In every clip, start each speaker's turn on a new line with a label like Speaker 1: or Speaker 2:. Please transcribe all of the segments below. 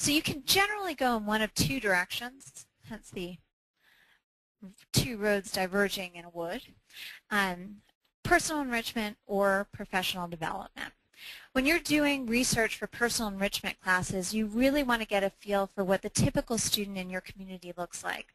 Speaker 1: So you can generally go in one of two directions, hence the two roads diverging in a wood, personal enrichment or professional development. When you're doing research for personal enrichment classes, you really want to get a feel for what the typical student in your community looks like.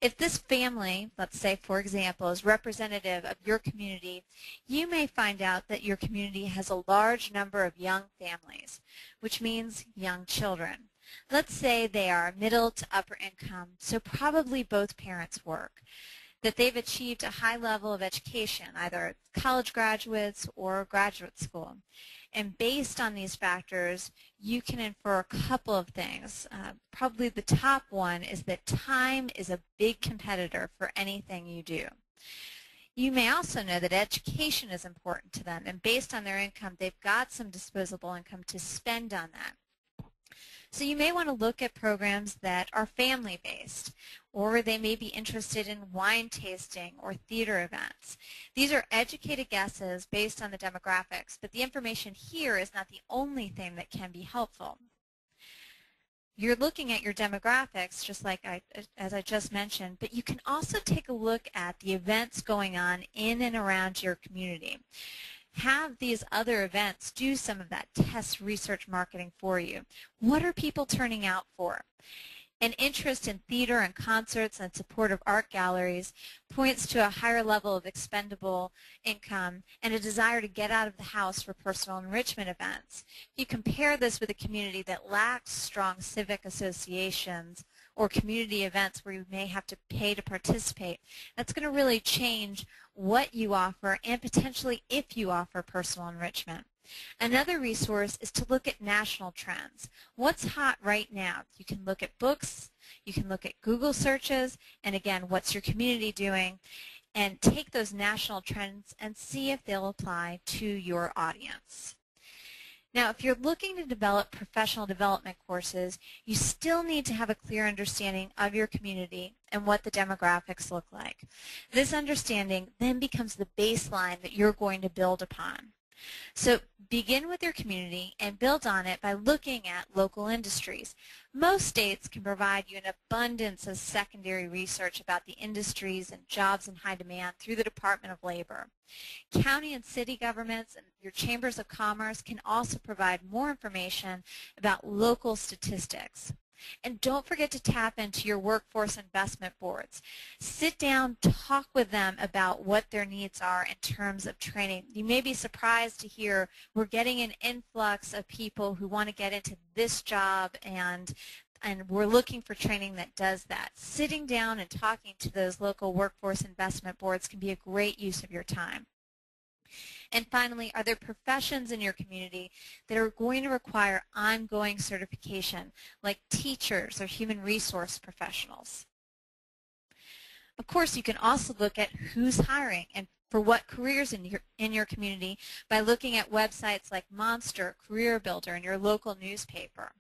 Speaker 1: If this family, let's say for example, is representative of your community, you may find out that your community has a large number of young families, which means young children. Let's say they are middle to upper income, so probably both parents work, that they've achieved a high level of education, either college graduates or graduate school. And based on these factors, you can infer a couple of things. Probably the top one is that time is a big competitor for anything you do. You may also know that education is important to them, and based on their income, they've got some disposable income to spend on that. So you may want to look at programs that are family-based, or they may be interested in wine tasting or theater events. These are educated guesses based on the demographics, but the information here is not the only thing that can be helpful. You're looking at your demographics, just like as I just mentioned, but you can also take a look at the events going on in and around your community. Have these other events do some of that test research marketing for you. What are people turning out for? An interest in theater and concerts and support of art galleries points to a higher level of expendable income and a desire to get out of the house for personal enrichment events. If you compare this with a community that lacks strong civic associations or community events where you may have to pay to participate, that's going to really change what you offer and potentially if you offer personal enrichment. Another resource is to look at national trends. What's hot right now? You can look at books, you can look at Google searches, and again, what's your community doing? And take those national trends and see if they'll apply to your audience. Now, if you're looking to develop professional development courses, you still need to have a clear understanding of your community and what the demographics look like. This understanding then becomes the baseline that you're going to build upon. So begin with your community and build on it by looking at local industries. Most states can provide you an abundance of secondary research about the industries and jobs in high demand through the Department of Labor. County and city governments and your chambers of commerce can also provide more information about local statistics. And don't forget to tap into your workforce investment boards. Sit down, talk with them about what their needs are in terms of training. You may be surprised to hear we're getting an influx of people who want to get into this job and we're looking for training that does that. Sitting down and talking to those local workforce investment boards can be a great use of your time. And finally, are there professions in your community that are going to require ongoing certification, like teachers or human resource professionals? Of course, you can also look at who's hiring and for what careers in your community by looking at websites like Monster, Career Builder, and your local newspaper.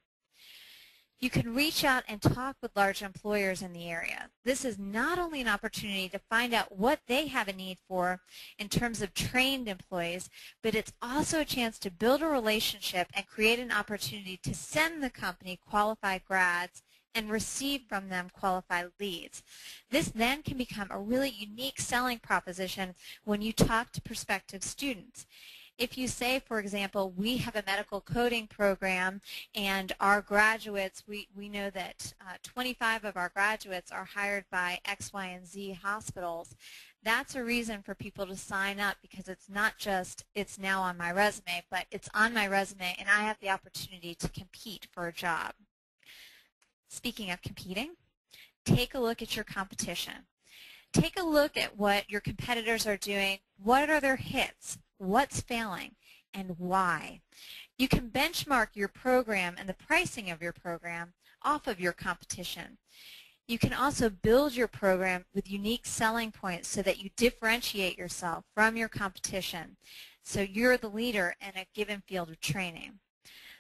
Speaker 1: You can reach out and talk with large employers in the area. This is not only an opportunity to find out what they have a need for in terms of trained employees, but it's also a chance to build a relationship and create an opportunity to send the company qualified grads and receive from them qualified leads. This then can become a really unique selling proposition when you talk to prospective students. If you say, for example, we have a medical coding program and our graduates, we know that 25 of our graduates are hired by X, Y, and Z hospitals, that's a reason for people to sign up because it's not just it's now on my resume, but it's on my resume and I have the opportunity to compete for a job. Speaking of competing, take a look at your competition. Take a look at what your competitors are doing. What are their hits? What's failing? And why? You can benchmark your program and the pricing of your program off of your competition. You can also build your program with unique selling points so that you differentiate yourself from your competition. So you're the leader in a given field of training.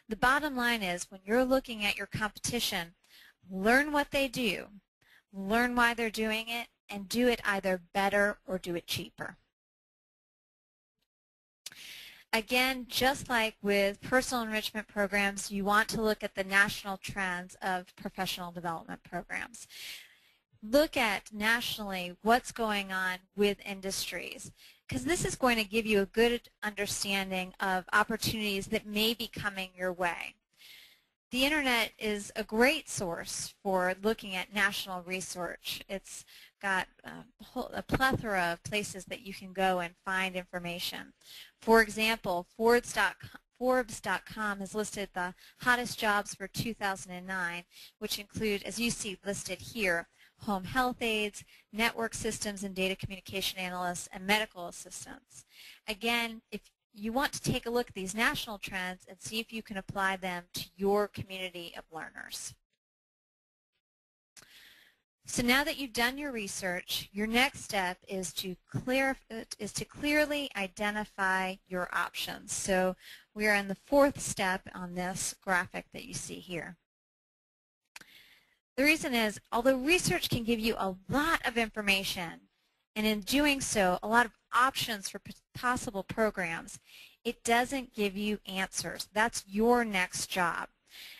Speaker 1: The bottom line is when you're looking at your competition, learn what they do, learn why they're doing it, and do it either better or do it cheaper. Again, just like with personal enrichment programs, you want to look at the national trends of professional development programs. Look at nationally what's going on with industries, because this is going to give you a good understanding of opportunities that may be coming your way. The internet is a great source for looking at national research. It's got a plethora of places that you can go and find information. For example, Forbes.com has listed the hottest jobs for 2009, which include, as you see listed here, home health aides, network systems and data communication analysts, and medical assistants. Again, if you want to take a look at these national trends and see if you can apply them to your community of learners. So now that you've done your research, your next step is to clearly identify your options. So we are in the fourth step on this graphic that you see here. The reason is, although research can give you a lot of information, and in doing so, a lot of options for possible programs, it doesn't give you answers. That's your next job.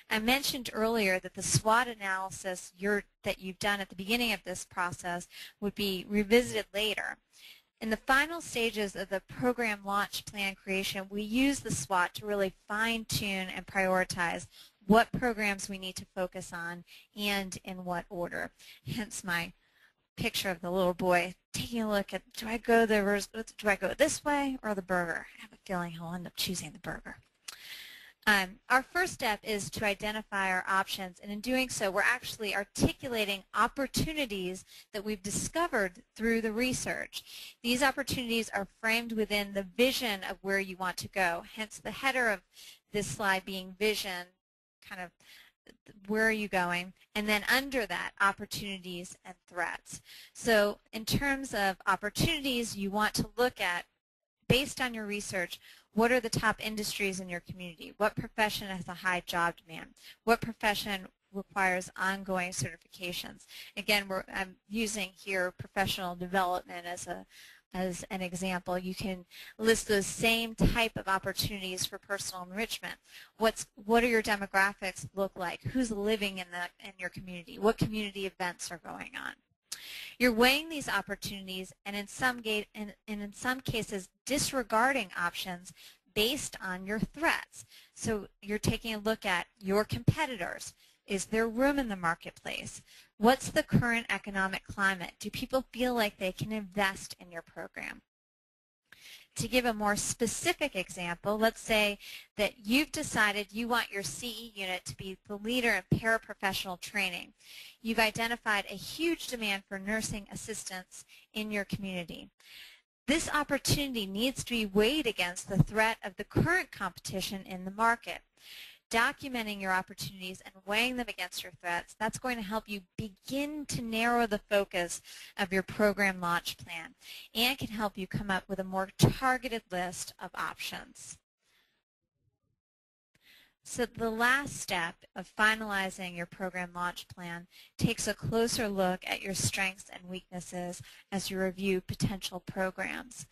Speaker 1: I mentioned earlier that the SWOT analysis that you've done at the beginning of this process would be revisited later. In the final stages of the program launch plan creation, we use the SWOT to really fine-tune and prioritize what programs we need to focus on and in what order. Hence my picture of the little boy taking a look at, do I go this way or the burger? I have a feeling he'll end up choosing the burger. Our first step is to identify our options, and in doing so, we're actually articulating opportunities that we've discovered through the research. These opportunities are framed within the vision of where you want to go, hence the header of this slide being vision, kind of where are you going, and then under that, opportunities and threats. So in terms of opportunities, you want to look at, based on your research, what are the top industries in your community? What profession has a high job demand? What profession requires ongoing certifications? Again, I'm using here professional development as an example. You can list those same type of opportunities for personal enrichment. What are your demographics look like? Who's living in your community? What community events are going on? You're weighing these opportunities and in some cases disregarding options based on your threats. So you're taking a look at your competitors. Is there room in the marketplace? What's the current economic climate? Do people feel like they can invest in your program? To give a more specific example, let's say that you've decided you want your CE unit to be the leader in paraprofessional training. You've identified a huge demand for nursing assistants in your community. This opportunity needs to be weighed against the threat of the current competition in the market. Documenting your opportunities and weighing them against your threats, that's going to help you begin to narrow the focus of your program launch plan and can help you come up with a more targeted list of options. So the last step of finalizing your program launch plan takes a closer look at your strengths and weaknesses as you review potential programs.